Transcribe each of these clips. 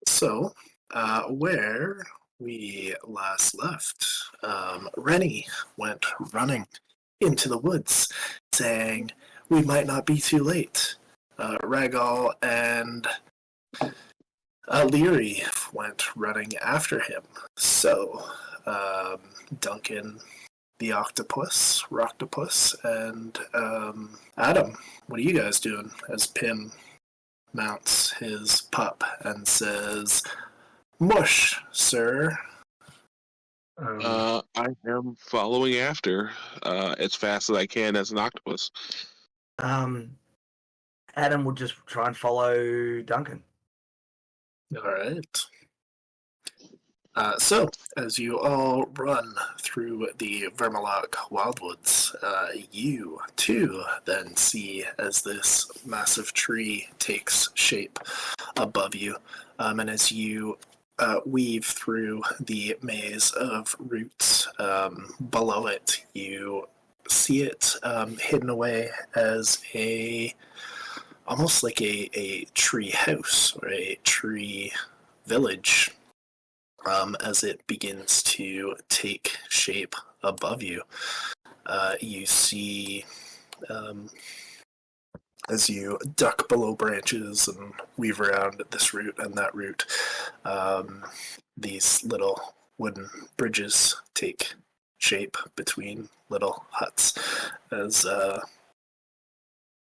So, where we last left, Rennie went running into the woods, saying, "We might not be too late." Rhagal and Leary went running after him. So, Duncan the octopus, Roctopus, and Adam, what are you guys doing? As Pim mounts his pup and says, "Mush, sir." I am following after as fast as I can as an octopus. Adam will just try and follow Duncan. All right. So, as you all run through the Vermaloc Wildwoods, you too then see as this massive tree takes shape above you, and as you weave through the maze of roots below it, you see it hidden away as almost like a tree house or a tree village. As it begins to take shape above you, you see, as you duck below branches and weave around this root and that root, these little wooden bridges take shape between little huts as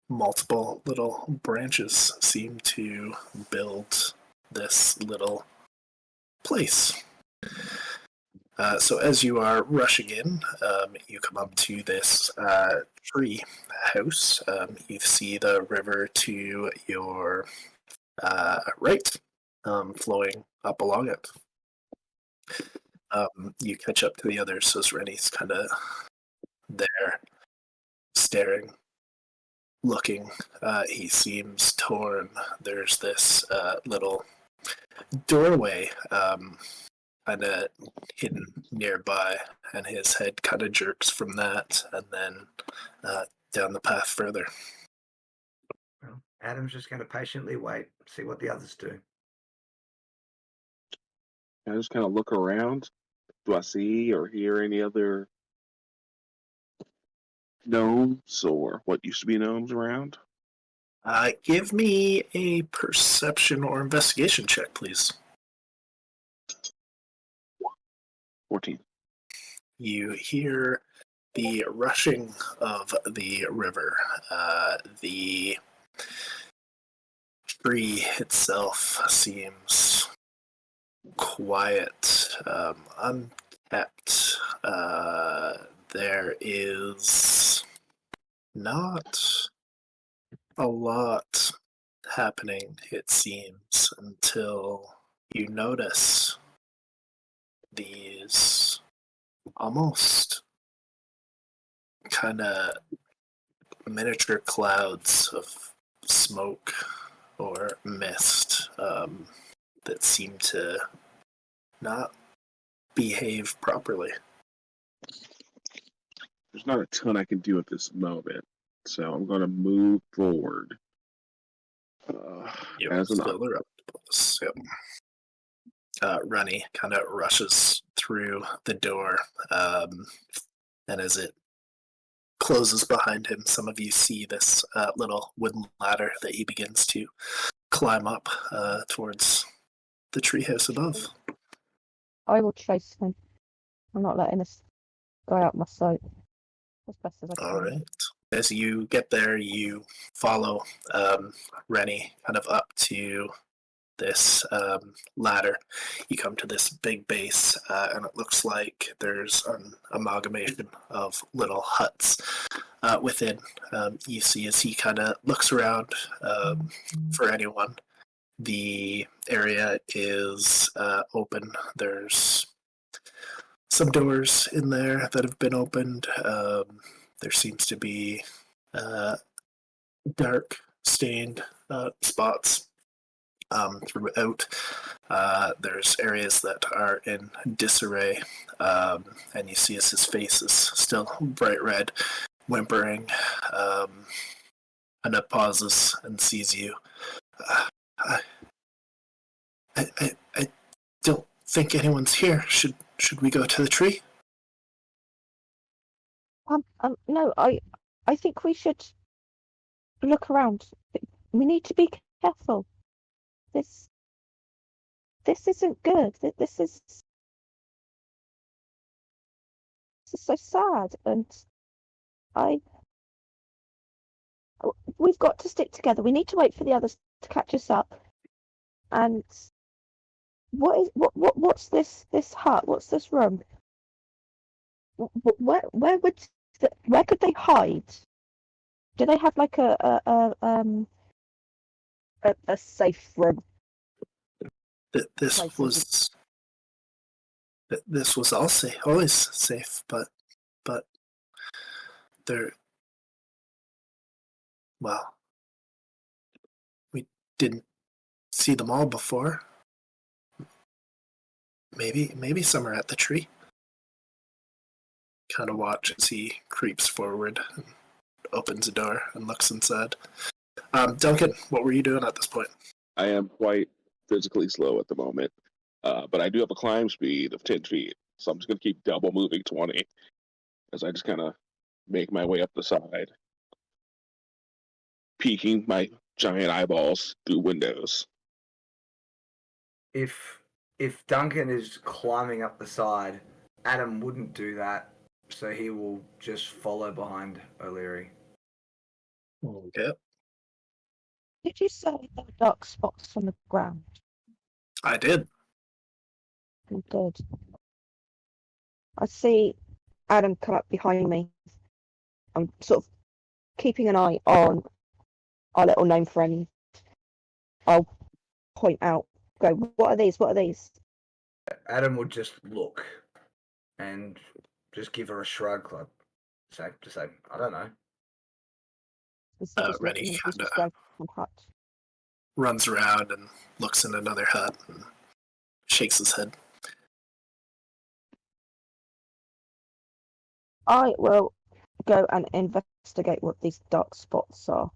multiple little branches seem to build this little place. So as you are rushing in, you come up to this tree house. You see the river to your right, flowing up along it. You catch up to the others, so Rennie's kind of there, staring, looking. He seems torn. There's this little doorway kind of hidden nearby, and his head kind of jerks from that and then down the path further. Well, Adam's just going to patiently wait, see what the others do. I just kind of look around. Do I see or hear any other gnomes or what used to be gnomes around? Give me a perception or investigation check, please. 14. You hear the rushing of the river. The tree itself seems quiet, unkept. There is not a lot happening, it seems, until you notice these almost kind of miniature clouds of smoke or mist that seem to not behave properly. There's not a ton I can do at this moment, so I'm going to move forward. As an octopus. Yep. Rennie kind of rushes through the door, and as it closes behind him, some of you see this little wooden ladder that he begins to climb up towards the treehouse above. I will chase him. I'm not letting this go out my sight as best as I can. All right. As you get there, you follow Rennie kind of up to this ladder, you come to this big base, and it looks like there's an amalgamation of little huts within. You see as he kind of looks around for anyone. The area is open. There's some doors in there that have been opened. There seems to be dark stained spots throughout. There's areas that are in disarray, and you see as his face is still bright red, whimpering. Annette pauses and sees you. I don't think anyone's here. Should we go to the tree? No, I think we should look around. We need to be careful. This isn't good. This is so sad, and we've got to stick together. We need to wait for the others to catch us up. And what's this hut? What's this room? Where could they hide? Do they have like a safe room? This was always safe, but there. Well, we didn't see them all before. Maybe some are at the tree. Kind of watch as he creeps forward and opens a door and looks inside. Duncan, what were you doing at this point? I am quite physically slow at the moment, but I do have a climb speed of 10 feet, so I'm just going to keep double moving 20 as I just kind of make my way up the side, peeking my giant eyeballs through windows. If Duncan is climbing up the side, Adam wouldn't do that, so he will just follow behind O'Leary. Okay. Did you say there were dark spots on the ground? I did. You did. I see Adam come up behind me. I'm sort of keeping an eye on our little gnome friend. I'll point out, go, what are these? What are these? Adam would just look and just give her a shrug, like say, I don't know. Rennie kind of runs around and looks in another hut and shakes his head. I will go and investigate what these dark spots are.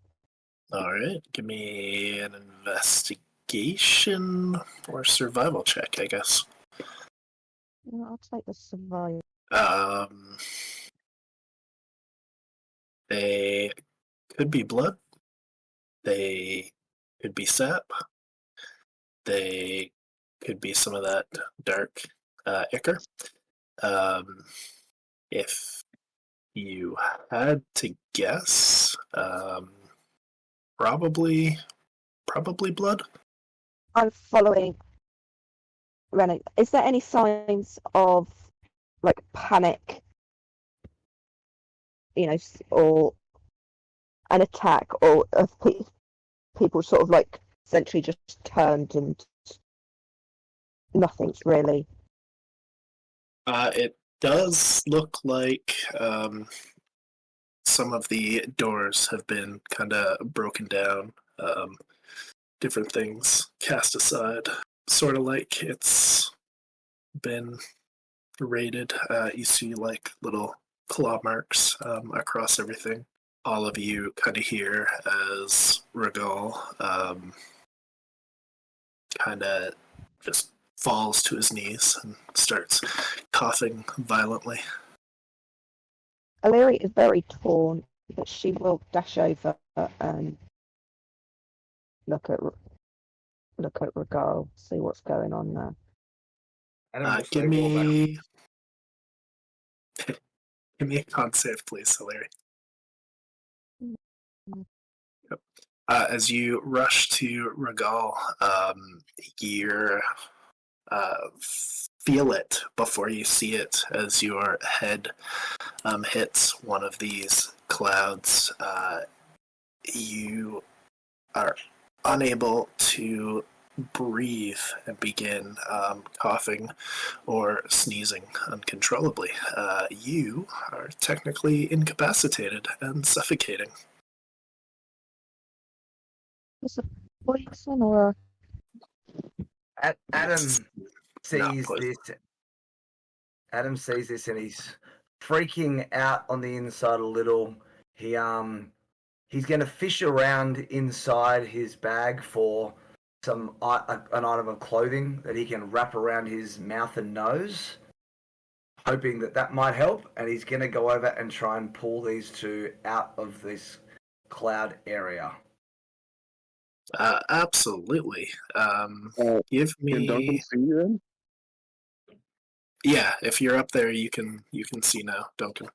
All right, give me an investigation or survival check, I guess. Yeah, I'll take the survival. They could be blood. They could be sap. They could be some of that dark ichor. If you had to guess, probably blood. I'm following Rennie. Is there any signs of like panic, or an attack, or of people sort of like essentially just turned and nothing's really? It does look like some of the doors have been kind of broken down, different things cast aside, sort of like it's been raided. You see like little claw marks across everything. All of you kind of hear as Regal kind of just falls to his knees and starts coughing violently. O'Leary is very torn, but she will dash over and look at Regal, see what's going on there. Give me a con save, please, O'Leary. Yep. As you rush to Regal, you feel it before you see it as your head hits one of these clouds. You are unable to breathe and begin coughing or sneezing uncontrollably. You are technically incapacitated and suffocating. Is it poison or Adam It's not sees poison. this. Adam sees this and he's freaking out on the inside a little. He's going to fish around inside his bag for an item of clothing that he can wrap around his mouth and nose, hoping that might help. And he's going to go over and try and pull these two out of this cloud area. Absolutely. Give Can Duncan me. see them? Yeah, if you're up there, you can see now, Duncan.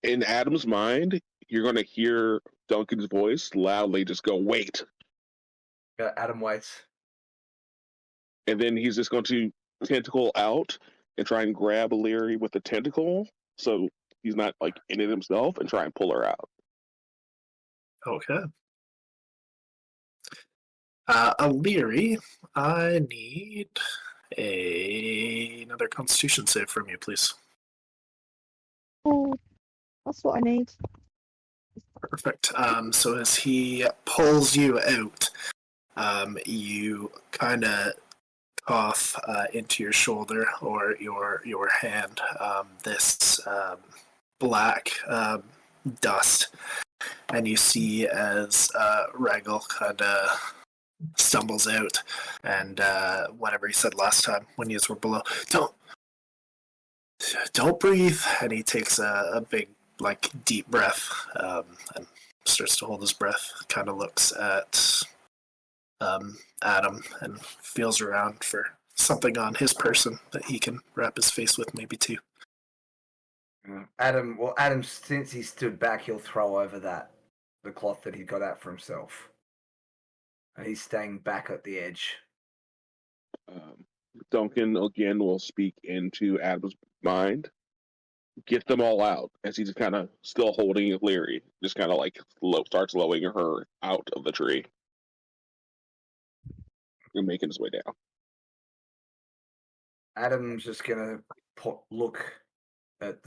In Adam's mind, you're going to hear Duncan's voice loudly just go, "Wait." Adam waits. And then he's just going to tentacle out and try and grab Leary with the tentacle so he's not like in it himself and try and pull her out. Okay. Leary, I need another Constitution save from you, please. oh, that's what I need. Perfect. So as he pulls you out, you kind of cough into your shoulder or your hand this black dust, and you see as Regal kind of stumbles out, and whatever he said last time when you were below, don't breathe, and he takes a big deep breath and starts to hold his breath, kind of looks at Adam and feels around for something on his person that he can wrap his face with, maybe too. Adam, since he stood back, he'll throw over the cloth that he got out for himself. And he's staying back at the edge. Duncan again will speak into Adam's mind. Get them all out as he's kind of still holding Leary, just kind of starts lowering her out of the tree and making his way down. Adam's just gonna look at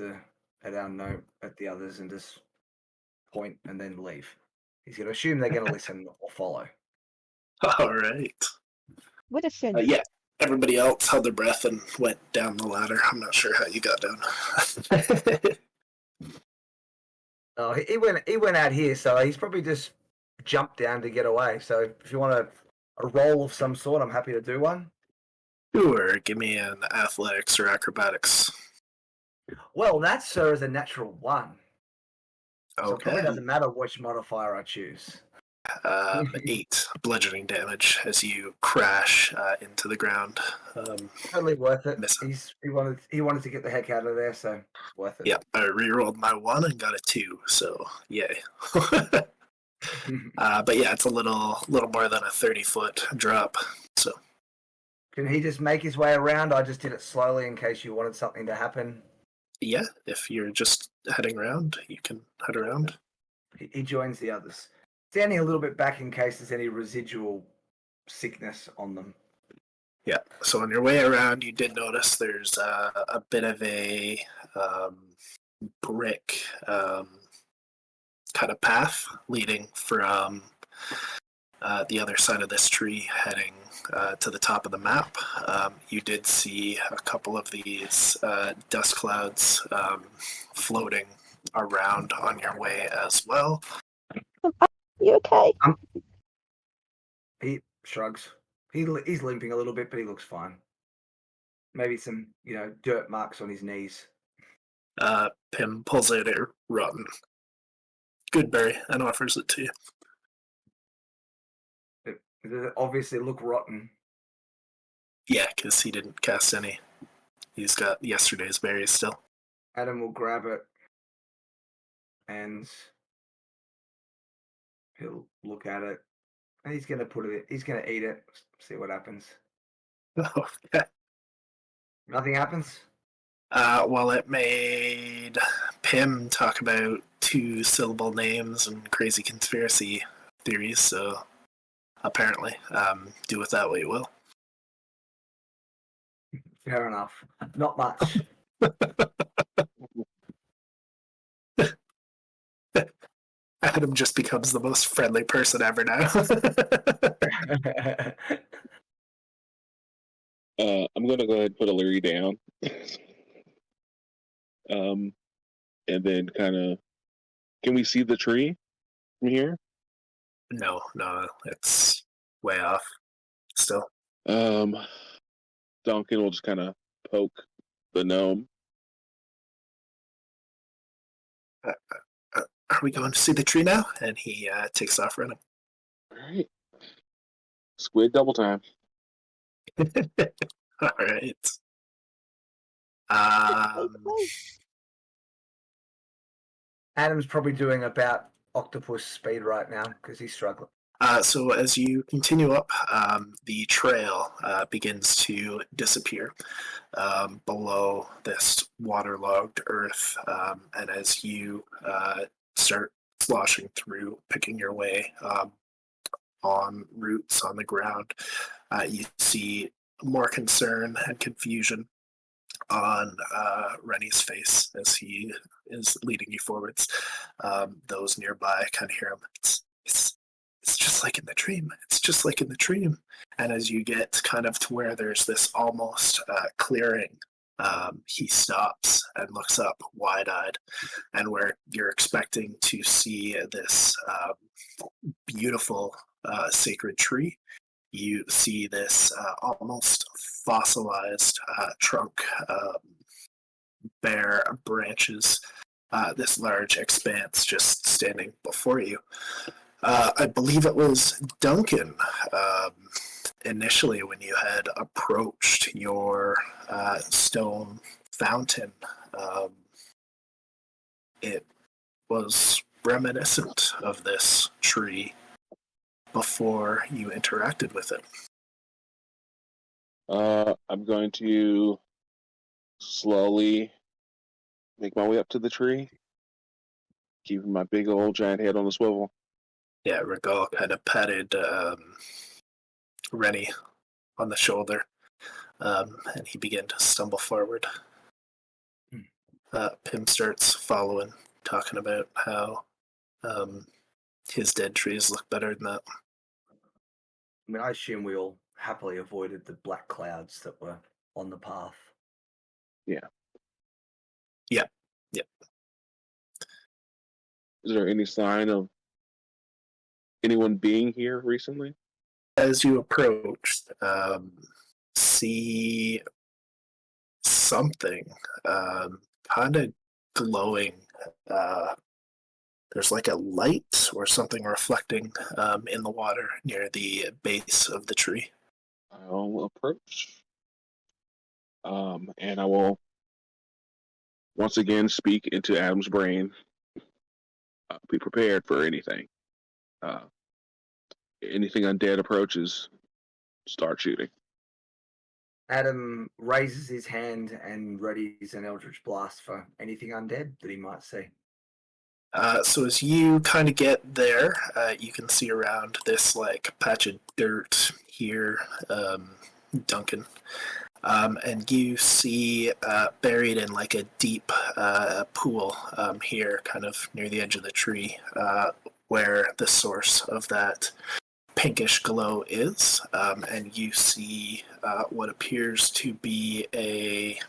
our note at the others and just point and then leave. He's gonna assume they're gonna listen or follow. All right. Would have shown. Yeah. Everybody else held their breath and went down the ladder. I'm not sure how you got down. Oh, he went out here, so he's probably just jumped down to get away. So if you want a roll of some sort, I'm happy to do one. Sure, give me an athletics or acrobatics. Well, that, sir, is a natural 1. So it probably Okay. doesn't matter which modifier I choose. 8 bludgeoning damage as you crash into the ground. Totally worth it. Miss. He wanted to get the heck out of there, so worth it. Yeah, I rerolled my 1 and got a 2, so yay. But yeah, it's a little more than a 30-foot drop. So Can he just make his way around? I just did it slowly in case you wanted something to happen. yeah, if you're just heading around, you can head around. He joins the others. Standing a little bit back in case there's any residual sickness on them. Yeah, so on your way around, you did notice there's a bit of a brick kind of path leading from the other side of this tree heading to the top of the map. You did see a couple of these dust clouds floating around on your way as well. You okay? He shrugs. He's limping a little bit, but he looks fine. Maybe some, dirt marks on his knees. Pim pulls out a rotten good berry and offers it to you. Does it obviously look rotten? Yeah, because he didn't cast any. He's got yesterday's berries still. Adam will grab it and He'll look at it, and he's gonna put it. He's gonna eat it. See what happens. Okay. Nothing happens. Well, it made Pim talk about two-syllable names and crazy conspiracy theories, so apparently, do with that what you will. Fair enough. Not much. Adam just becomes the most friendly person ever now. I'm gonna go ahead and put Illyri down. And then kind of, can we see the tree from here? No, it's way off still. Duncan will just kind of poke the gnome. Are we going to see the tree now? And he takes off running. All right. Squid double time. All right. Adam's probably doing about octopus speed right now because he's struggling. So as you continue up, the trail begins to disappear below this waterlogged earth, and as you start sloshing through, picking your way on roots on the ground, you see more concern and confusion on Rennie's face as he is leading you forwards. Those nearby kind of hear him. It's just like in the dream. It's just like in the dream. And as you get kind of to where there's this almost clearing, he stops and looks up wide-eyed, and where you're expecting to see this beautiful sacred tree, you see this almost fossilized trunk, bare branches, this large expanse just standing before you. I believe it was Duncan initially when you had approached your stone fountain. It was reminiscent of this tree before you interacted with it. I'm going to slowly make my way up to the tree, keeping my big old giant head on the swivel. Yeah, Regal kind of patted Rennie on the shoulder, and he began to stumble forward. Pim starts following, talking about how his dead trees look better than that. I mean, I assume we all happily avoided the black clouds that were on the path. Yeah. Yep. Is there any sign of anyone being here recently? As you approach, see something kind of glowing. There's like a light or something reflecting in the water near the base of the tree. I'll approach. And I will once again speak into Adam's brain. Be prepared for anything. Anything undead approaches, start shooting. Adam raises his hand and readies an eldritch blast for anything undead that he might see. So as you kind of get there, you can see around this like patch of dirt here, Duncan, and you see buried in like a deep pool here, kind of near the edge of the tree, where the source of that pinkish glow is, and you see what appears to be a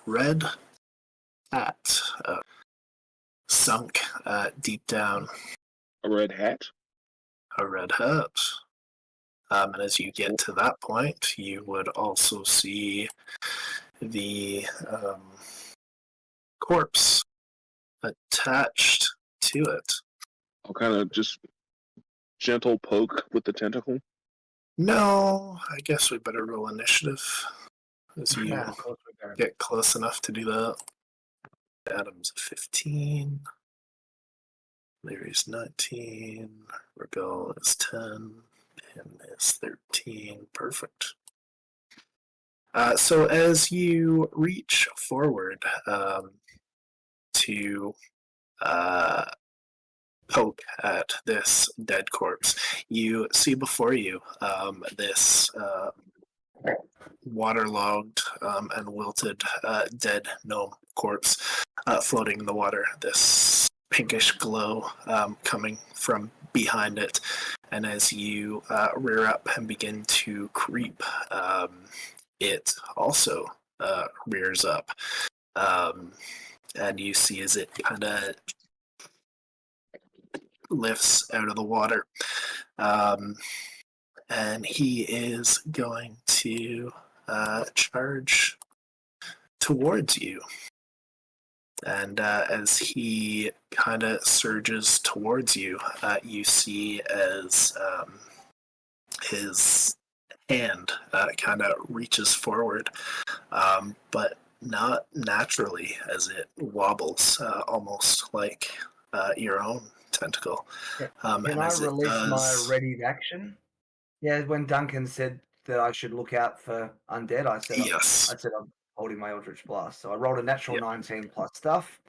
red hat sunk deep down. A red hat? A red hat. And as you get to that point, you would also see the corpse attached to it. I'll kind of just gentle poke with the tentacle. No, I guess we better roll initiative as you Yeah, of course we better. get close enough to do that. Adam's a 15. Larry's 19. Regal is 10. Him is 13. Perfect. So as you reach forward to poke at this dead corpse, you see before you this waterlogged and wilted dead gnome corpse floating in the water. This pinkish glow coming from behind it, and as you rear up and begin to creep, it also rears up, and you see as it kind of lifts out of the water, and he is going to charge towards you. And as he kind of surges towards you, you see as his hand kind of reaches forward, but not naturally, as it wobbles, almost like your own tentacle. Can I release my ready action? Yeah, when Duncan said that I should look out for undead, I said Yes. I'm holding my Eldritch Blast. So I rolled a natural 19 plus stuff,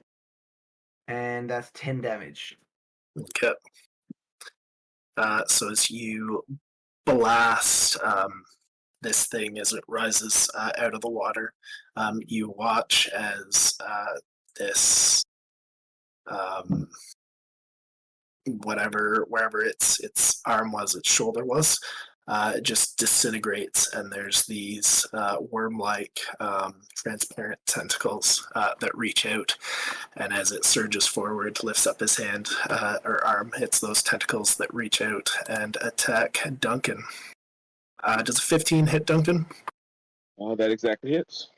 and that's 10 damage. Okay. So as you blast this thing as it rises out of the water, you watch as this wherever its arm was, its shoulder was, it just disintegrates, and there's these worm-like transparent tentacles that reach out, and as it surges forward, lifts up his hand or arm, it's those tentacles that reach out and attack Duncan. Does a 15 hit Duncan? That exactly hits.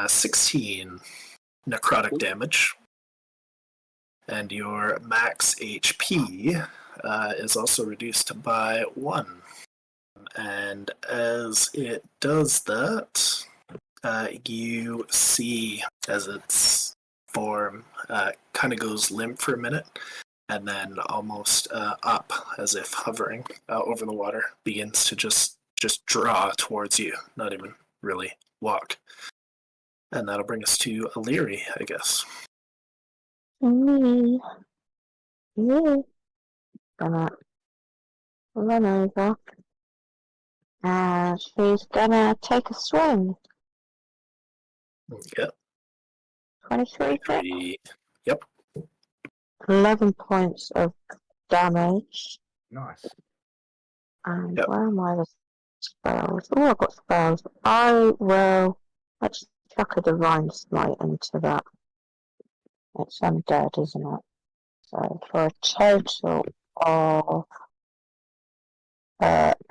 16 necrotic damage. And your max HP is also reduced by 1. And as it does that, you see as its form kind of goes limp for a minute, and then almost up, as if hovering over the water, begins to just draw towards you, not even really walk. And that'll bring us to Illyri, I guess. Me. You. Gonna run over. And she's gonna take a swim. Yep. 23 hit. Yep. 11 points of damage. Nice. And where am I with spells? Oh, I've got spells. Let's chuck a divine smite into that. It's undead, isn't it? So for a total of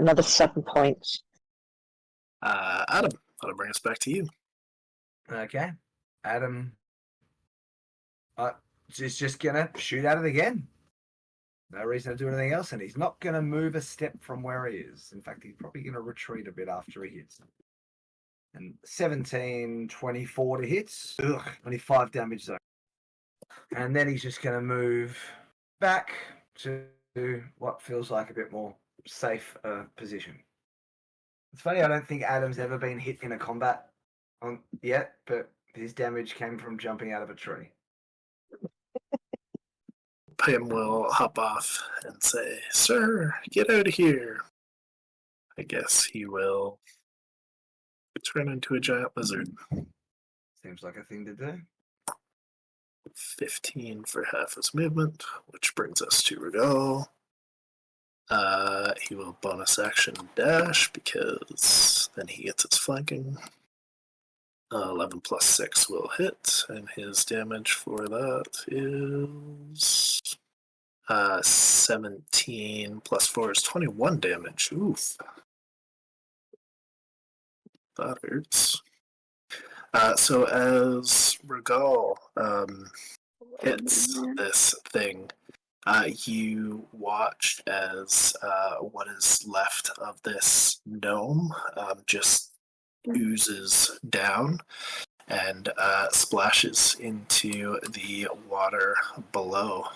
another 7 points. Adam, that'll bring us back to you. Okay. Adam is just going to shoot at it again. No reason to do anything else, and he's not going to move a step from where he is. In fact, he's probably going to retreat a bit after he hits. And 17, 24 to hit. 25 damage though. And then he's just going to move back to what feels like a bit more safe position. It's funny, I don't think Adam's ever been hit in a combat yet, but his damage came from jumping out of a tree. Pim will hop off and say, "Sir, get out of here." I guess he will turn into a giant lizard. Seems like a thing to do. 15 for half his movement, which brings us to Regal. He will bonus action dash because then he gets his flanking. 11 plus 6 will hit, and his damage for that is 17 plus 4 is 21 damage. Oof. That hurts. So as Regal hits this thing, you watch as what is left of this gnome just oozes down, and splashes into the water below.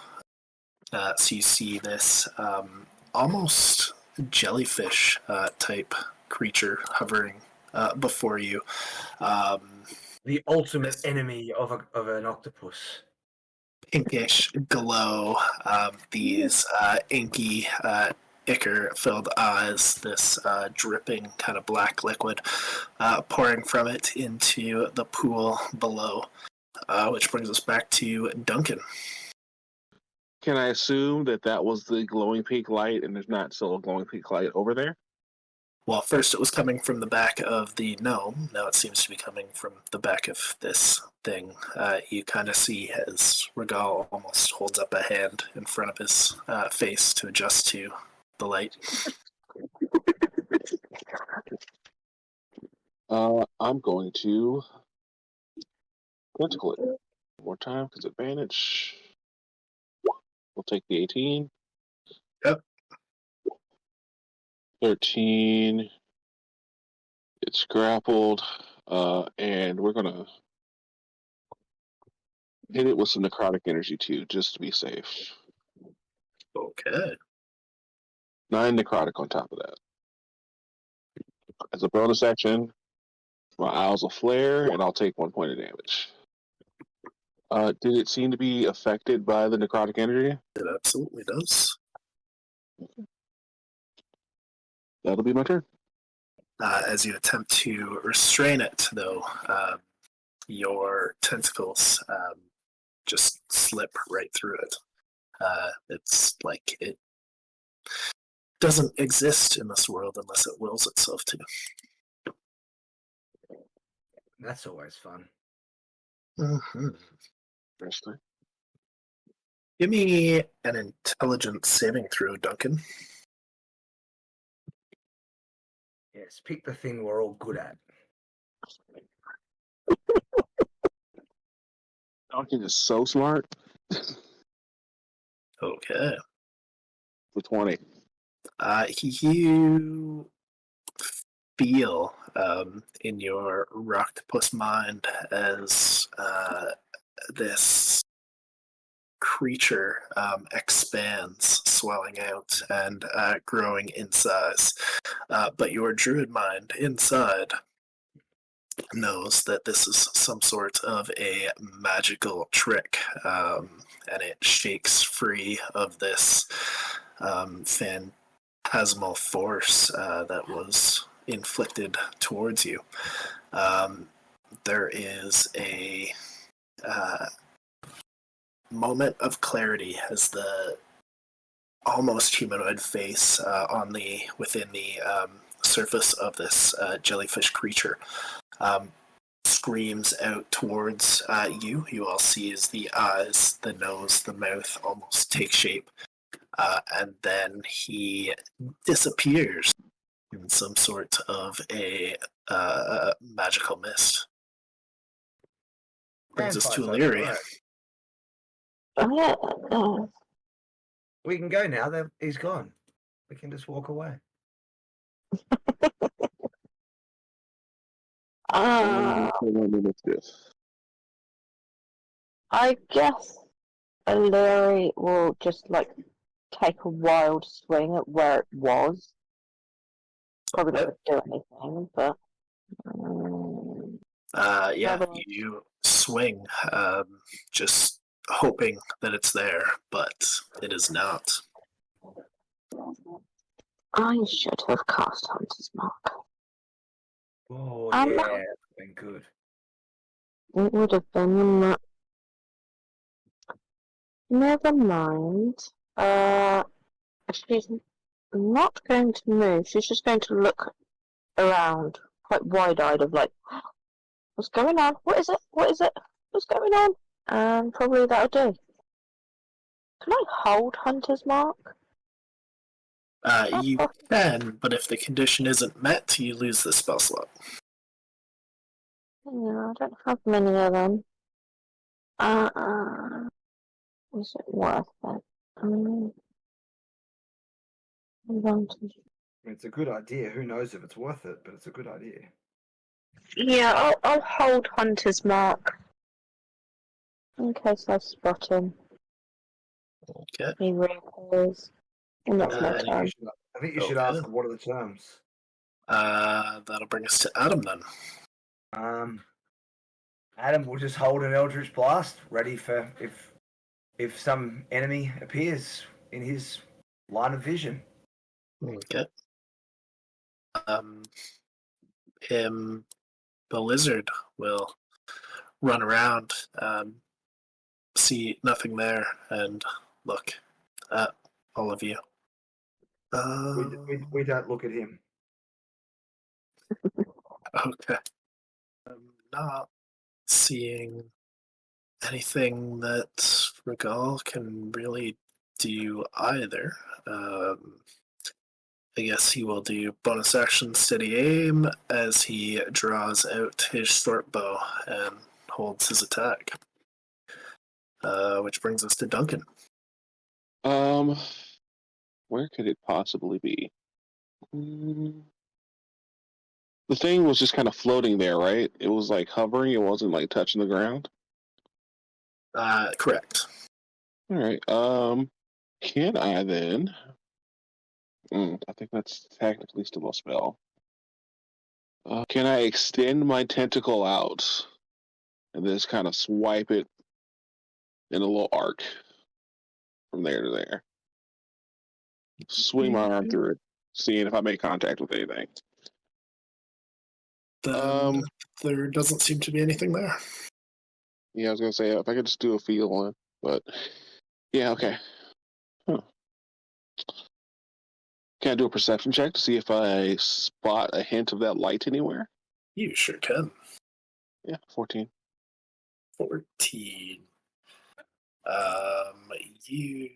So you see this almost jellyfish type creature hovering before you. The ultimate enemy of an octopus. Pinkish glow, these inky, ichor-filled eyes, this dripping kind of black liquid pouring from it into the pool below, which brings us back to Duncan. Can I assume that that was the glowing pink light and there's not still a glowing pink light over there? Well, first it was coming from the back of the gnome. Now it seems to be coming from the back of this thing. You kind of see as Regal almost holds up a hand in front of his face to adjust to the light. I'm going to critical it one more time because advantage. We'll take the 18. Yep. 13. It's grappled, and we're gonna hit it with some necrotic energy too, just to be safe. Okay. 9 necrotic on top of that. As a bonus action, my owls will flare, and I'll take 1 point of damage. Did it seem to be affected by the necrotic energy? It absolutely does. That'll be my turn. As you attempt to restrain it, though, your tentacles just slip right through it. It's like it doesn't exist in this world unless it wills itself to. That's always fun. Mm-hmm. Interesting. Give me an intelligence saving throw, Duncan. Yes, pick the thing we're all good at. Duncan is so smart. Okay. For 20. You feel in your octopus mind as this creature expands, swelling out and growing in size. But your druid mind inside knows that this is some sort of a magical trick, and it shakes free of this phantasmal force that was inflicted towards you. There is a moment of clarity as the almost humanoid face within the surface of this jellyfish creature screams out towards you. You all see as the eyes, the nose, the mouth almost take shape, and then he disappears in some sort of a magical mist. Brings us to Leary. We can go now. He's gone. We can just walk away. I guess O'Leary will just take a wild swing at where it was. Probably not going to do anything, but yeah, you swing, just hoping that it's there, but it is not. I should have cast Hunter's Mark. Oh yeah, that's been good. It would have been that. Never mind. She's not going to move. She's just going to look around, quite wide-eyed, of what's going on? What is it? What is it? What's going on? And probably that'll do. Can I hold Hunter's Mark? You can, but if the condition isn't met, you lose the spell slot. Yeah, I don't have many of them. Is it worth it? Advantage. It's a good idea. Who knows if it's worth it, but it's a good idea. Yeah, I'll hold Hunter's mark in case I spot him. Okay. He reappears. And that's my Uh, turn. I think you should Okay. ask what are the terms. That'll bring us to Adam then. Adam will just hold an Eldritch Blast, ready for if some enemy appears in his line of vision. Okay. Him, the lizard, will run around, see nothing there, and look at all of you. We don't look at him. Okay. I'm not seeing anything that Regal can really do either. I guess he will do bonus action steady aim as he draws out his short bow and holds his attack. Which brings us to Duncan. Where could it possibly be? The thing was just kind of floating there, right? It was like hovering. It wasn't like touching the ground. Correct. All right. Can I then? I think that's technically still a spell. Can I extend my tentacle out and just kind of swipe it in a little arc from there to there? Swing my arm through it, seeing if I make contact with anything. There doesn't seem to be anything there. Yeah, I was gonna say if I could just do a feel one, but yeah, okay. Huh. Can I do a perception check to see if I spot a hint of that light anywhere? You sure can. Yeah, 14. 14. You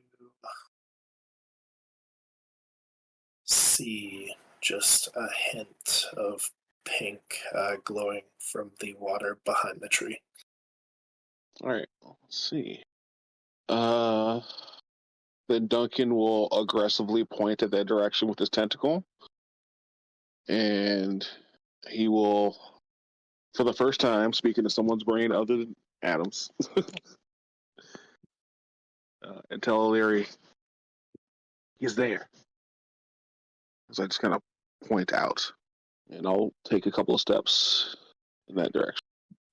see just a hint of pink glowing from the water behind the tree. All right, let's see. Then Duncan will aggressively point at that direction with his tentacle, and he will, for the first time, speak into someone's brain other than Adam's, and tell O'Leary he's there. So I just kind of point out, and I'll take a couple of steps in that direction.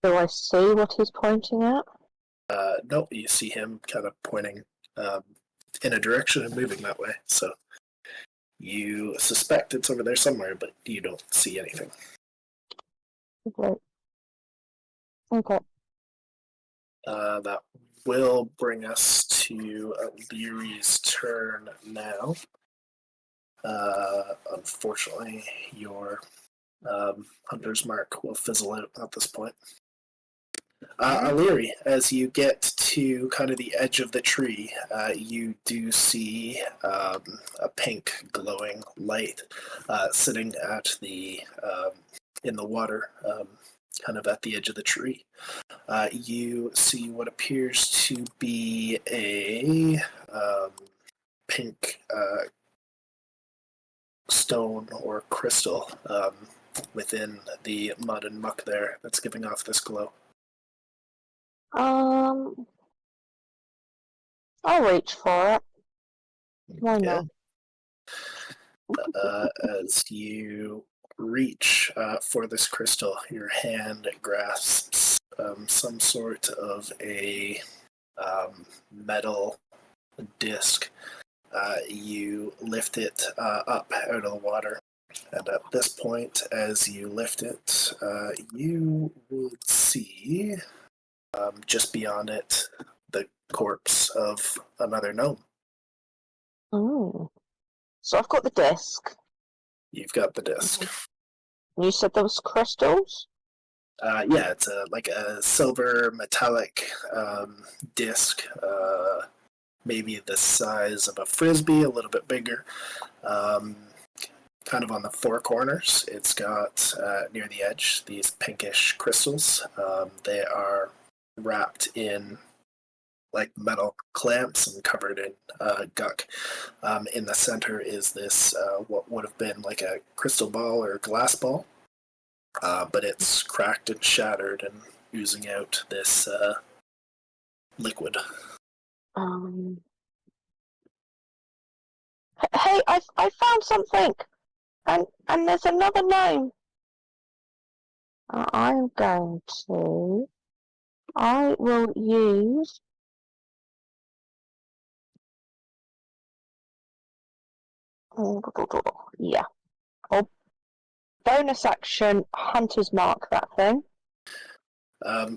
Do I see what he's pointing at? No, you see him kind of pointing in a direction and moving that way. So you suspect it's over there somewhere, but you don't see anything. Okay. That will bring us to Leary's turn now. Unfortunately, your hunter's mark will fizzle out at this point. Leary, as you get to kind of the edge of the tree, you do see a pink glowing light sitting at the in the water, kind of at the edge of the tree. You see what appears to be a pink stone or crystal within the mud and muck there that's giving off this glow. I'll reach for it. Why not? As you reach for this crystal, your hand grasps some sort of a metal disc. You lift it up out of the water, and at this point, as you lift it, you would see just beyond it the corpse of another gnome. Oh. So I've got the disc. You've got the disc. You said there was crystals? Yeah, it's like a silver metallic disc, maybe the size of a frisbee, a little bit bigger. Kind of on the four corners, it's got near the edge these pinkish crystals. They are wrapped in like metal clamps and covered in guck. In the center is this what would have been like a crystal ball or glass ball. but it's cracked and shattered and oozing out this liquid. Hey, I found something, and there's another name. I'm going to. I will use. Yeah. Or bonus action, Hunter's Mark that thing.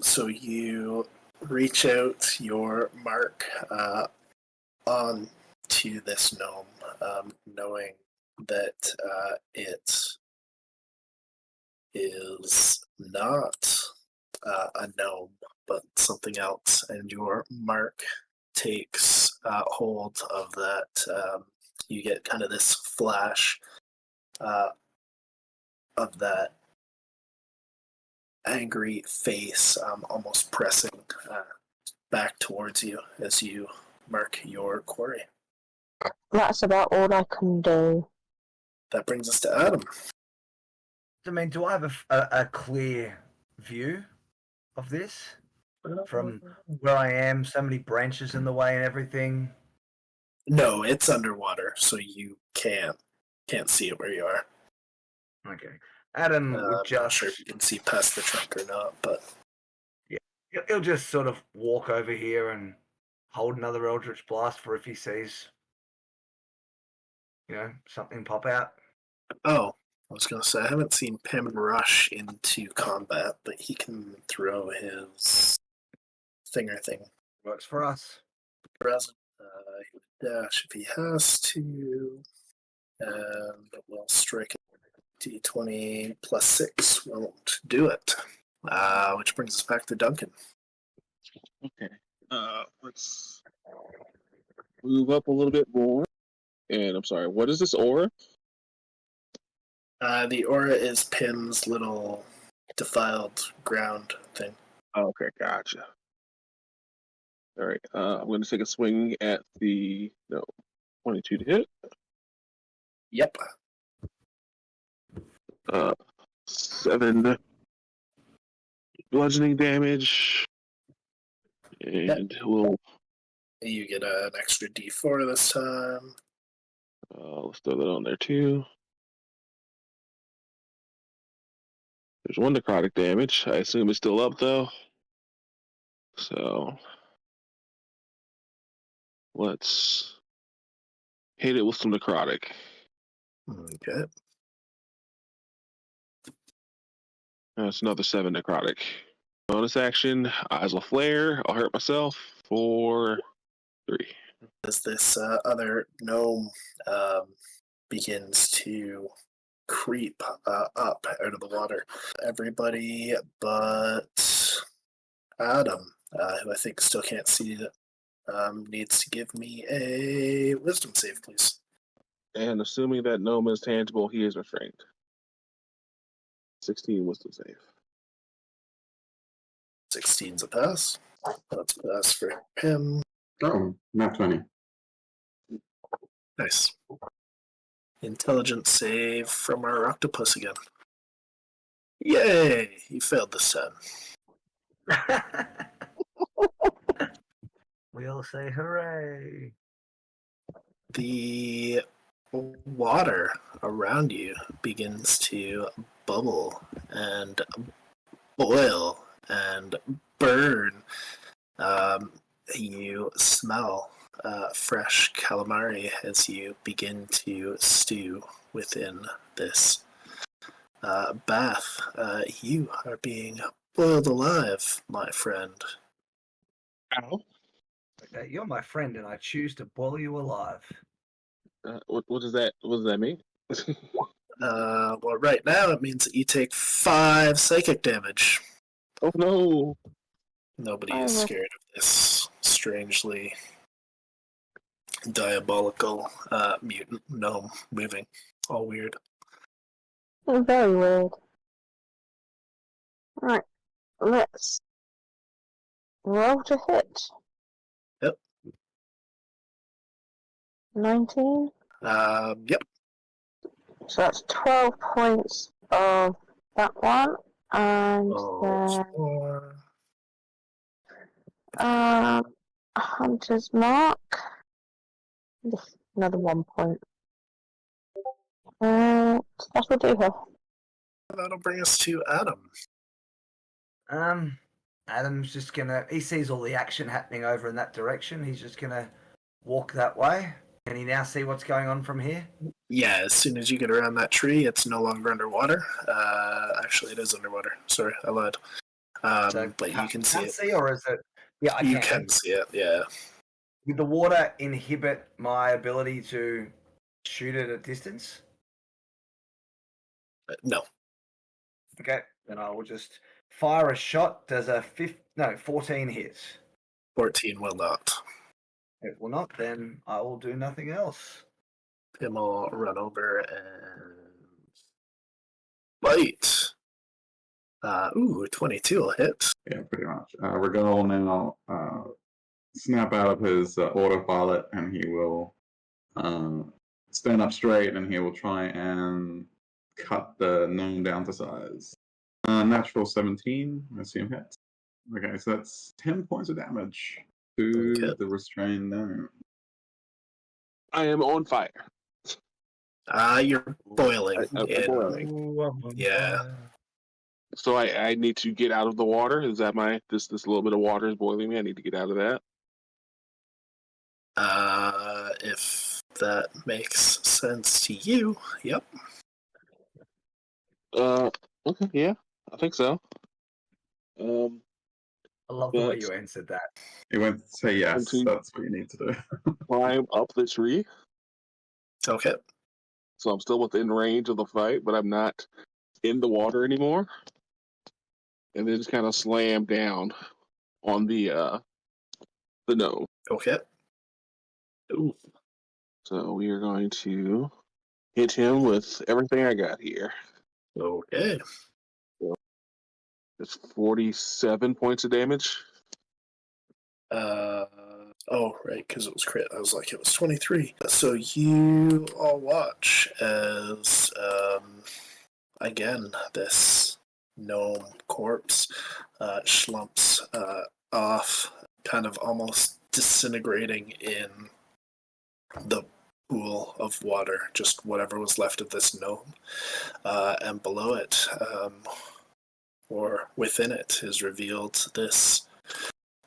So you reach out your mark on to this gnome, knowing that it is not a gnome, but something else, and your mark takes hold of that. You get kind of this flash of that angry face almost pressing back towards you as you mark your quarry. That's about all I can do. That brings us to Adam. I mean, do I have a clear view of this from where I am? So many branches in the way and everything. No, it's underwater, so you can't see it where you are. Okay, Adam would I'm not just sure if you can see past the trunk or not, but he'll just sort of walk over here and hold another Eldritch Blast for if he sees, something pop out. oh, I was going to say I haven't seen Pim rush into combat, but he can throw his thinger thing. Works for us. Present. He would dash if he has to, and we'll strike it. D20 plus 6 won't do it. Which brings us back to Duncan. Okay. Let's move up a little bit more. And I'm sorry, what is this aura? The aura is Pim's little defiled ground thing. Okay, gotcha. All right, I'm going to take a swing at the 22 to hit. Yep. 7 bludgeoning damage, and we'll. You get an extra D4 this time. Let's throw that on there too. There's 1 necrotic damage. I assume it's still up though. So let's hit it with some necrotic. Okay. That's another 7 necrotic. Bonus action, eyes will flare. I'll hurt myself for 3. As this other gnome begins to creep up out of the water, everybody but Adam, who I think still can't see it, needs to give me a wisdom save, please. And assuming that gnome is tangible, he is restrained. 16 wisdom save. 16's a pass. That's a pass for him. Oh, not 20. Nice. Intelligence save from our octopus again. Yay! You failed this time. We all say hooray. The water around you begins to bubble and boil and burn. You smell fresh calamari as you begin to stew within this bath. You are being boiled alive, my friend. Ow. You're my friend, and I choose to boil you alive. What does that mean? Well, right now it means that you take 5 psychic damage. Oh no! Nobody is scared of this strangely diabolical mutant gnome moving. All weird. Very weird. Right, let's roll to hit. Yep. 19. Yep. So that's 12 points of that one. And Oh, then 4. Hunter's Mark. Another 1 point. That will do her. That'll bring us to Adam. Adam's just gonna. He sees all the action happening over in that direction. He's just gonna walk that way. Can he now see what's going on from here? Yeah, as soon as you get around that tree, it's no longer underwater. Actually, it is underwater. Sorry, I lied. But you can see it. Or is it? Yeah, I You can. can see it, yeah. Did the water inhibit my ability to shoot at a distance? No. Okay, then I will just fire a shot. Does a 14 hit? 14 will not. It will not. Then I will do nothing else. Him will run over and bite. 22 will hit. Yeah, pretty much. Regal will now snap out of his autopilot, and he will stand up straight, and he will try and cut the gnome down to size. Natural 17, I assume hits. Okay, so that's 10 points of damage to the restrained gnome. I am on fire. You're boiling. Boiling. Yeah. So I need to get out of the water. Is that this little bit of water is boiling me? I need to get out of that. If that makes sense to you, yep. Okay, yeah, I think so. I love the way you answered that. He went to say yes. Continue. That's what you need to do. Climb up the tree. Okay. So I'm still within range of the fight, but I'm not in the water anymore. And then just kind of slam down on the gnome. Okay. Ooh. So we are going to hit him with everything I got here. Okay. It's 47 points of damage. Oh, right, because it was crit. I was like, it was 23. So you all watch as, again, this gnome corpse slumps off, kind of almost disintegrating in the pool of water, just whatever was left of this gnome. And below it, or within it, is revealed this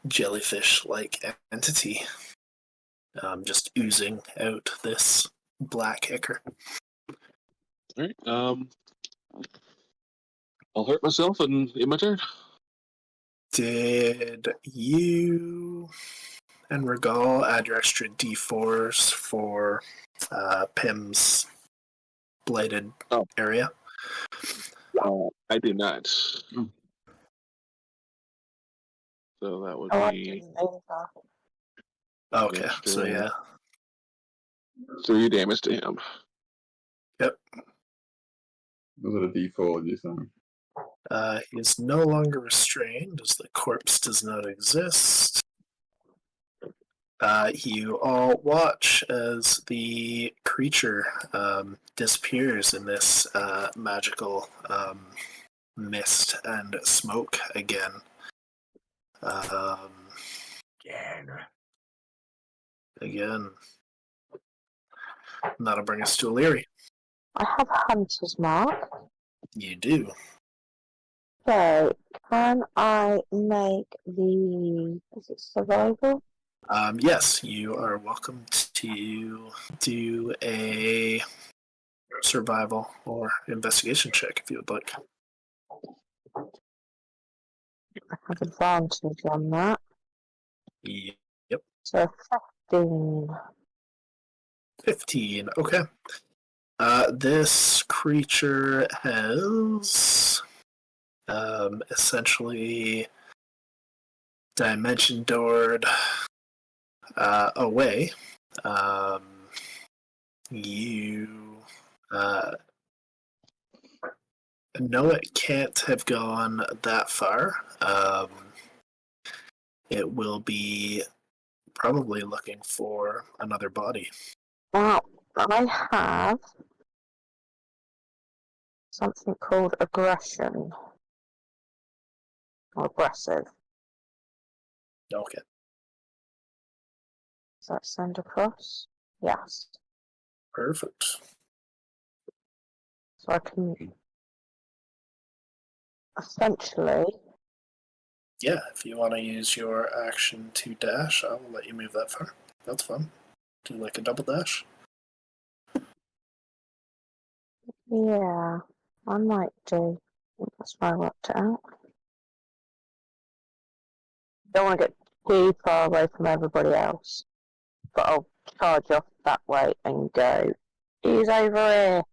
jellyfish-like entity, just oozing out this black ichor. All right. I'll hurt myself in my turn. Did you and Regal add your extra D4s for Pim's blighted area? I did not. Mm. So that would be... Okay, so yeah. 3 damage to him. Yep. Was it a D4, you say? He is no longer restrained, as the corpse does not exist. You all watch as the creature disappears in this magical mist and smoke again. Again. And that'll bring us to O'Leary. I have Hunter's Mark. You do. So, can I make is it survival? Yes, you are welcome to do a survival or investigation check if you would like. I have advantage on that. Yep. So 15. 15, okay. This creature has essentially dimension doored away. You know it can't have gone that far. It will be probably looking for another body. Now, I have something called aggression. Or aggressive. Okay. Does that send across? Yes. Perfect. So I can essentially. Yeah, if you want to use your action to dash, I will let you move that far. That's fun. Do like a double dash. Yeah, I might do. I think that's why I worked it out. Don't want to get too far away from everybody else, but I'll charge off that way and go. He's over here.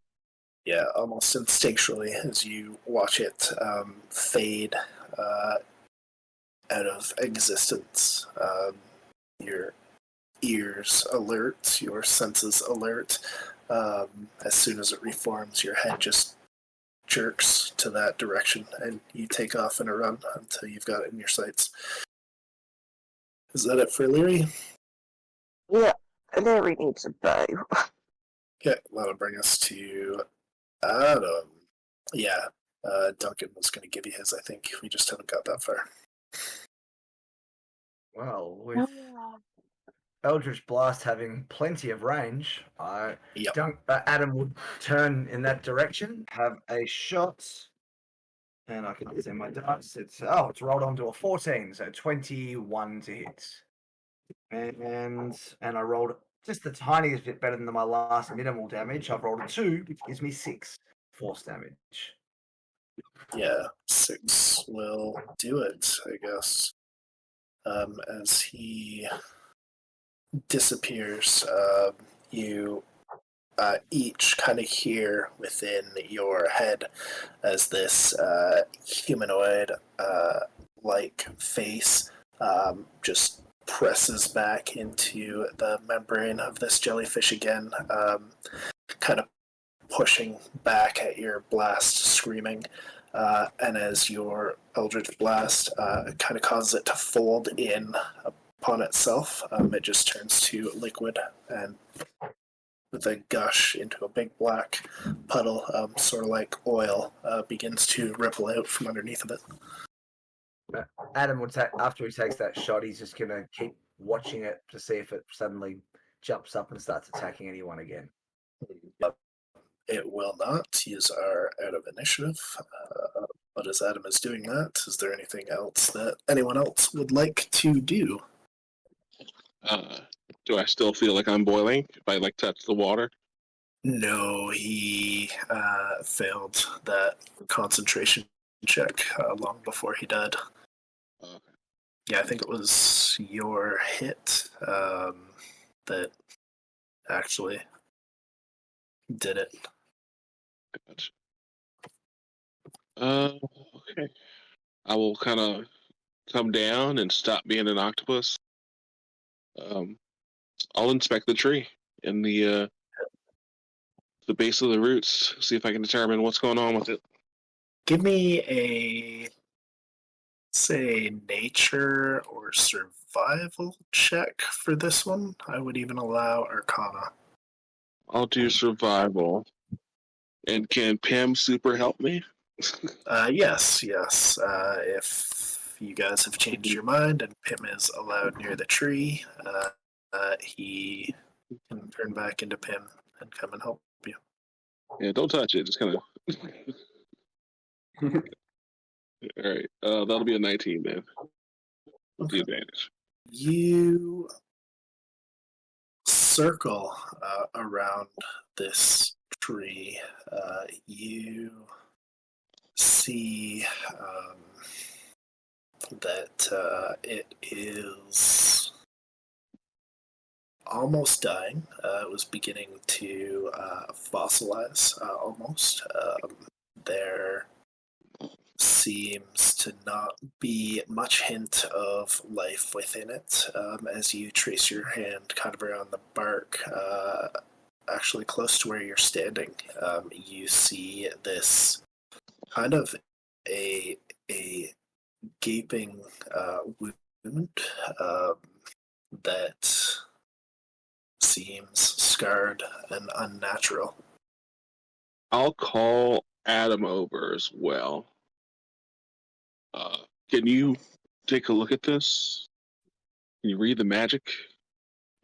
Yeah, almost instinctually as you watch it fade out of existence. Your ears alert, your senses alert. As soon as it reforms, your head just jerks to that direction, and you take off in a run until you've got it in your sights. Is that it for Leary? Yeah, Larry needs a bow. Okay, that'll bring us to Adam. Yeah, Duncan was going to give you his, I think. We just haven't got that far. Well, with Eldritch Blast having plenty of range, Yep. Adam would turn in that direction, have a shot, and I can see my dice. It's rolled onto a 14, so 21 to hit. And I rolled just the tiniest bit better than my last minimal damage. I've rolled a 2, which gives me 6 force damage. Yeah, 6 will do it, I guess. As he disappears, you each kind of hear within your head as this humanoid like face just presses back into the membrane of this jellyfish again, kind of pushing back at your blast, screaming. And as your Eldritch Blast kind of causes it to fold in upon itself, it just turns to liquid and with a gush into a big black puddle, sort of like oil, begins to ripple out from underneath of it. Adam would take after he takes that shot. He's just gonna keep watching it to see if it suddenly jumps up and starts attacking anyone again. It will not. Yous are out of initiative. But as Adam is doing that, is there anything else that anyone else would like to do? Do I still feel like I'm boiling if I touch the water? No, he failed that concentration check long before he died. Okay. Yeah, I think it was your hit that actually did it. Gotcha. Okay. I will kind of come down and stop being an octopus. I'll inspect the tree and the base of the roots, see if I can determine what's going on with it. Give me a, say, nature or survival check for this one. I would even allow Arcana. I'll do survival. And can Pim super help me? Yes. If you guys have changed your mind and Pim is allowed near the tree, he can turn back into Pim and come and help you. Yeah, don't touch it. Just kind of. All right. That'll be a 19 then. With the advantage. You circle around this tree. You see that it is almost dying. It was beginning to fossilize almost. There seems to not be much hint of life within it. As you trace your hand kind of around the bark, actually close to where you're standing, you see this kind of a gaping wound that seems scarred and unnatural. I'll call Adam over as well. Can you take a look at this? Can you read the magic?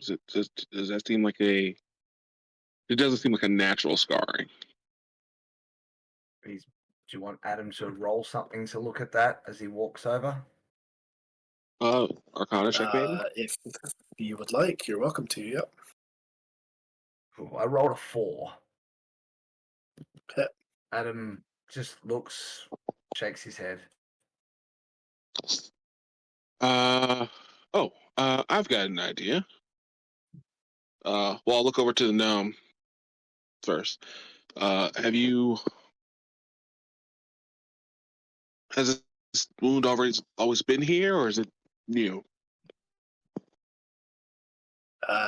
Does that seem like a? It doesn't seem like a natural scarring. Do you want Adam to roll something to look at that as he walks over? Arcana check, maybe. If you would like, you're welcome to. Yep. Ooh, I rolled a 4. Okay. Adam just looks, shakes his head. I've got an idea. Well, I'll look over to the gnome first. Has this wound always been here, or is it new?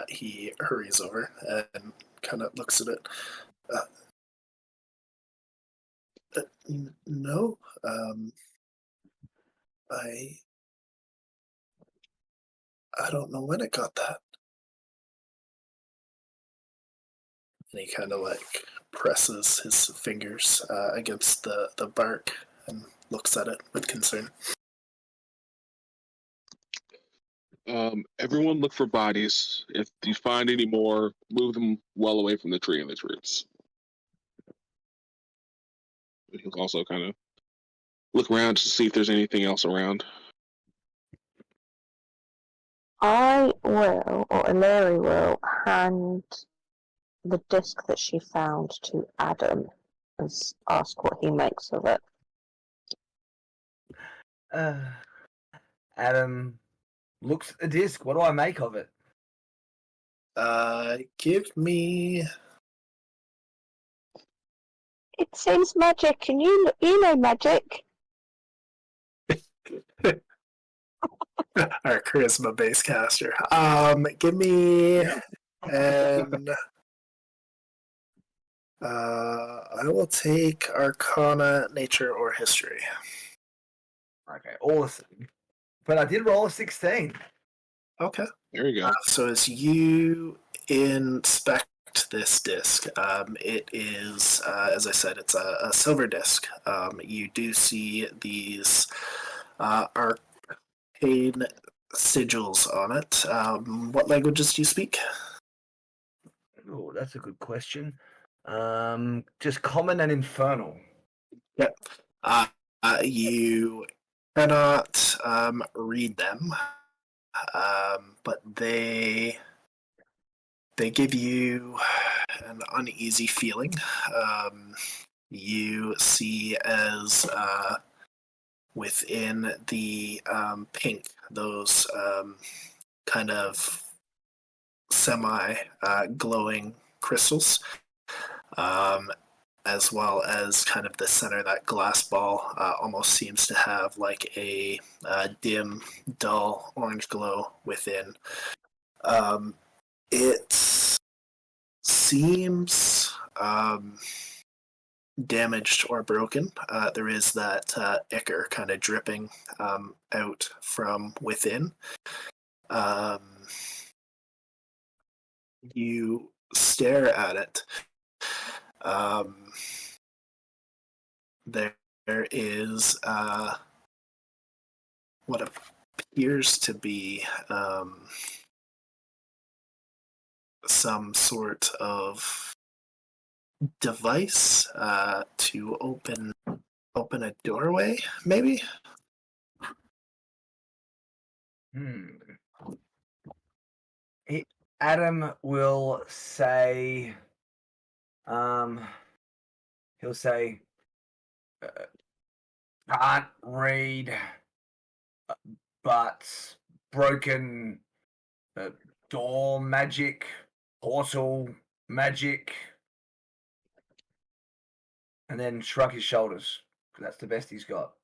He hurries over and kind of looks at it. No, I don't know when it got that. And he kind of like presses his fingers against the bark and looks at it with concern. Everyone look for bodies. If you find any more, move them well away from the tree and its roots. He'll also kind of look around to see if there's anything else around. I will, or Illyri will, hand the disc that she found to Adam and ask what he makes of it. Adam looks at the disc. What do I make of it? Give me. It seems magic, and you know magic. Our charisma base caster. Give me an. I will take Arcana, Nature, or History. Okay, awesome. But I did roll a 16. Okay. There you go. So as you inspect this disc, it is, as I said, it's a silver disc. You do see these arcane sigils on it. What languages do you speak? Oh, that's a good question. Just common and infernal. Yep. You cannot read them, but they give you an uneasy feeling. You see as within the pink, those kind of semi-glowing crystals, as well as kind of the center, that glass ball almost seems to have like a dim, dull orange glow within. It seems damaged or broken. There is that ichor kind of dripping out from within. You stare at it. There is what appears to be some sort of device to open a doorway, maybe. Adam will say, he'll say, can't read, but broken door magic, portal magic, and then shrug his shoulders. That's the best he's got.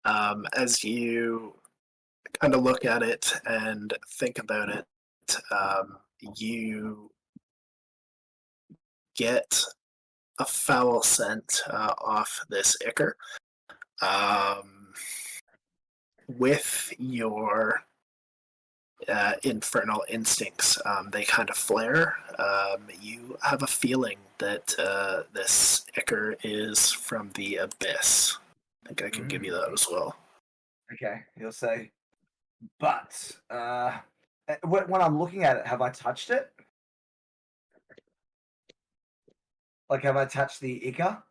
As you kind of look at it and think about it, you get a foul scent off this ichor. With your infernal instincts, they kind of flare. You have a feeling that this ichor is from the abyss. I think I can give you that as well. Okay, he'll say, but when I'm looking at it, have I touched it? Like, have I touched the ichor?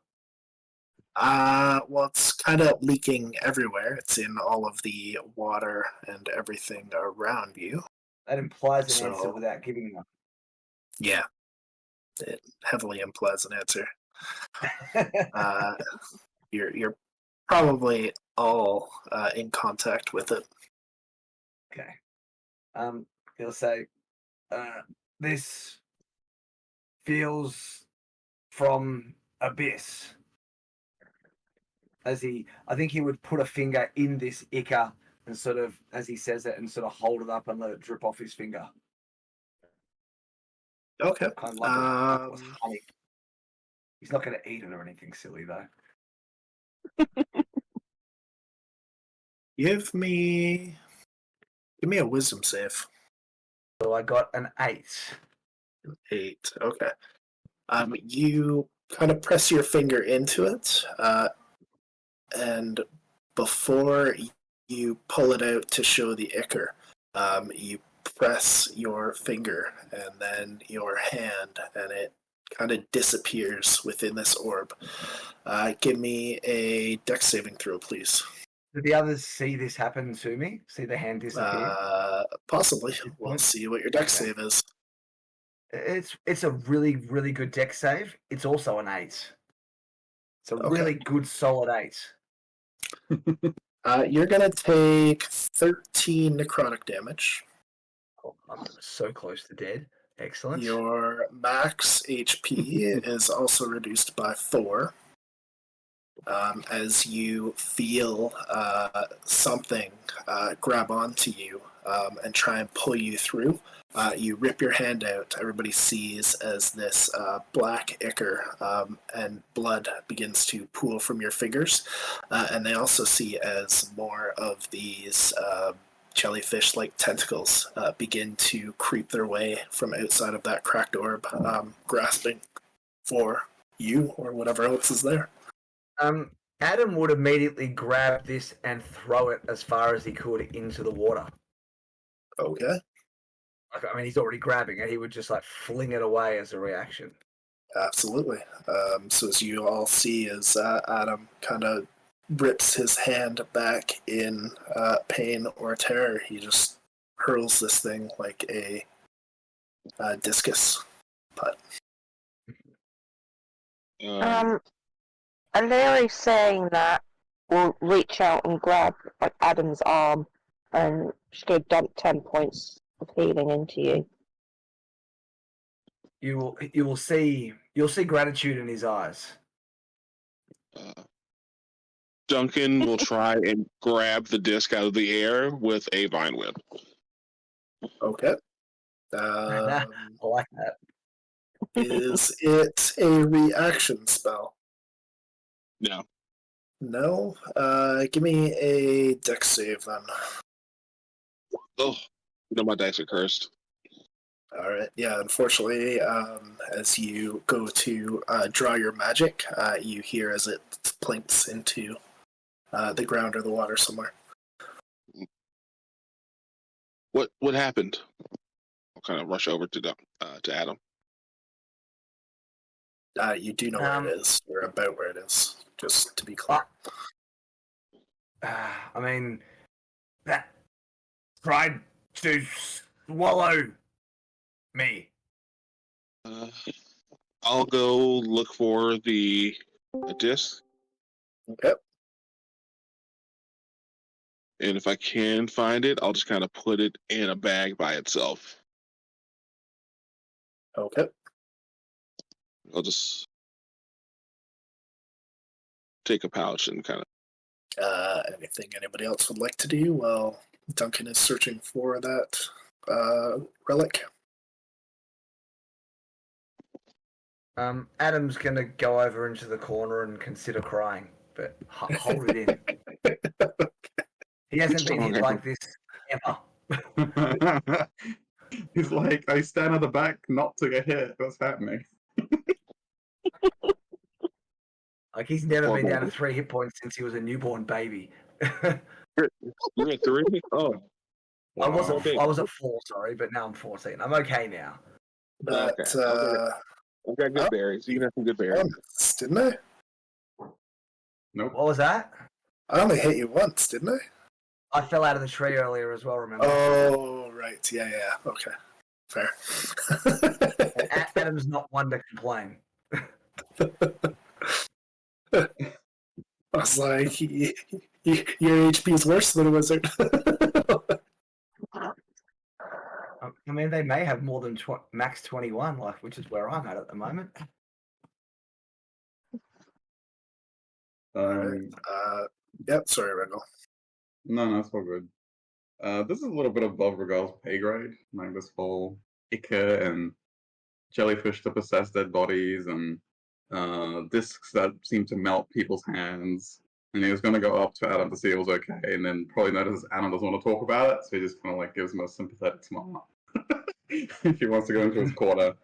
Well, it's kind of leaking everywhere. It's in all of the water and everything around you. That implies an answer So- without giving one. Yeah, it heavily implies an answer. You're probably all in contact with it. Okay. He'll say, this feels from abyss. I think he would put a finger in this ichor and sort of, as he says it, and sort of hold it up and let it drip off his finger. Okay. Kind of like with honey. He's not going to eat it or anything silly, though. Give me a wisdom save. So I got an 8. 8. Okay. You kind of press your finger into it, and before you pull it out to show the ichor, you press your finger and then your hand, and it kind of disappears within this orb. Give me a dex saving throw, please. Did the others see this happen to me? See the hand disappear? Possibly. We'll see what your dex save is. It's a really, really good dex save. It's also an 8. It's a really good solid 8. You're gonna take 13 necrotic damage. Oh, I'm so close to dead. Excellent. Your max HP is also reduced by 4. As you feel something grab onto you and try and pull you through, you rip your hand out. Everybody sees as this black ichor and blood begins to pool from your fingers, and they also see as more of these jellyfish-like tentacles begin to creep their way from outside of that cracked orb, grasping for you or whatever else is there. Adam would immediately grab this and throw it as far as he could into the water. Okay. I mean, he's already grabbing it. He would just like fling it away as a reaction. Absolutely. So as you all see, as Adam kind of rips his hand back in pain or terror, he just hurls this thing like a discus putt. Larry saying that will reach out and grab like Adam's arm and just go dump 10 points of healing into you. You'll see gratitude in his eyes. Duncan will try and grab the disc out of the air with a vine whip. Okay. I like that. Is it a reaction spell? No. No? Give me a dex save then. Oh, my dice are cursed. Alright, yeah, unfortunately, as you go to draw your magic, you hear as it plinks into the ground or the water somewhere. What happened? I'll kind of rush over to Adam. You do know where it is, or about where it is, just to be clear. I mean, that tried to swallow me. I'll go look for the disc. Okay. And if I can find it, I'll just kind of put it in a bag by itself. Okay. I'll just take a pouch and kind of... Anything anybody else would like to do while Duncan is searching for that relic? Adam's going to go over into the corner and consider crying, but hold it in. He hasn't been hit like this ever. He's like, I stand at the back not to get hit. What's happening? Like he's never Poor been down to baby. 3 hit points since he was a newborn baby. You're at 3? Oh, I poor baby. was at 4, sorry, but now I'm 14. I'm okay now. But I've got good oh. berries. You can have some good berries. once, didn't I? Nope. What was that? I only hit you once, didn't I? I fell out of the tree earlier as well, remember? Oh, right. Yeah. Okay. Fair. Adam's not one to complain. I was like, your HP is worse than a wizard. I mean, they may have more than max 21, like, which is where I'm at the moment. Yep, sorry, Rendell. No, it's all good. This is a little bit above Regal's pay grade, like this whole Ica and jellyfish to possess dead bodies and discs that seem to melt people's hands. And he was going to go up to Adam to see if it was okay, and then probably notices Adam doesn't want to talk about it, so he just kind of like gives him a sympathetic smile if he wants to go into his quarter.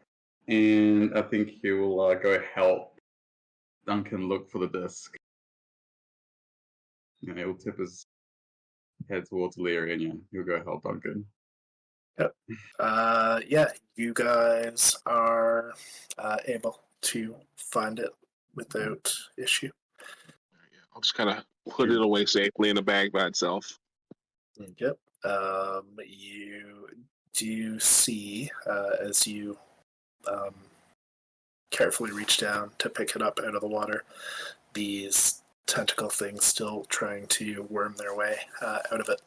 And I think he will go help Duncan look for the disc. And he'll tip his head towards Leary, and yeah, he'll go help Duncan. Yep. Yeah, you guys are able to find it without issue. I'll just kind of put it away safely in a bag by itself. Yep. You do see as you carefully reach down to pick it up out of the water, these tentacle things still trying to worm their way out of it.